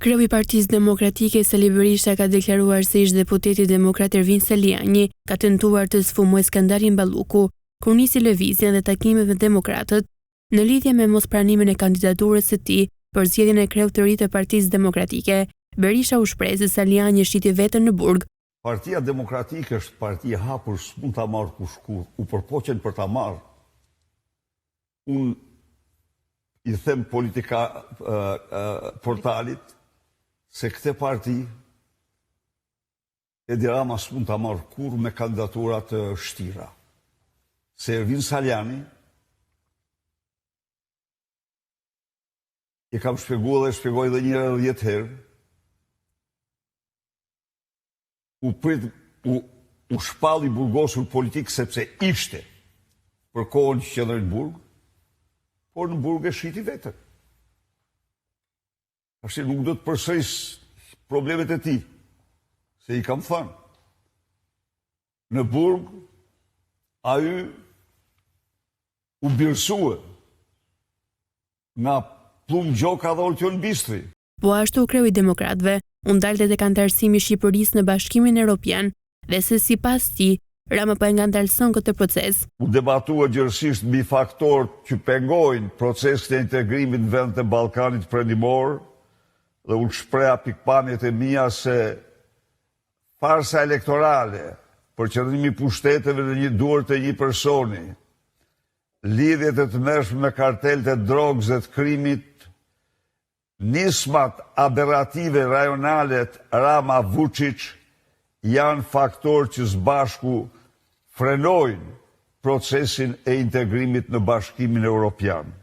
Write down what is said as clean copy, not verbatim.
Kreu i Partisë Demokratike Sali Berisha ka deklaruar se ish deputeti demokrat Ervin Saliani ka tentuar të sfumojë skandalin Balluku, kur nisi lëvizjen dhe takimet me demokratët në lidhje me mospranimin e kandidaturës së tij për zgjedhjen e kreut të ri të Partisë Demokratike. Berisha u shpreh se Saliani shiti veten në burg. Partia Demokratike është parti e hapur, s'mund ta marrë kushkur, u përpoqen për ta marrë. Unë i them politika portalit se këtë parti Edi Rama s'mund ta marrë kur me kandidaturat të shtira. Se Ervin Saliani i kam shpjeguar dhe shpjegoj edhe një herë 10 herë, u shpalli burgosur politik sepse ishte për kohën që qëndroi në burg, por në burg e shiti vetën. Ashtu nuk do të përsëris problemet e tij, se i kam thënë. Në burg ai u birësua nga Plum Gjoka dhe Oltion Bistri. Po ashtu kreu i demokratëve u ndalte tek anëtarësimi i Shqipërisë në Bashkimin Evropian dhe se sipas tij Rama po e ngandalson këtë proces. U debatua gjërësisht mbi faktorët që pengojnë procesin e integrimit në vendet e Ballkanit Perëndimor dhe u shpreha pikpamjet e mia se farsa elektorale për qëndrimi i pushteteve në një duart të një personi, lidhjet e tmerrshme me kartelet e drogës dhe të krimit, nismat aberrative rajonalet Rama-Vučić janë faktorë që së bashku frenojnë procesin e integrimit në Bashkimin Evropian.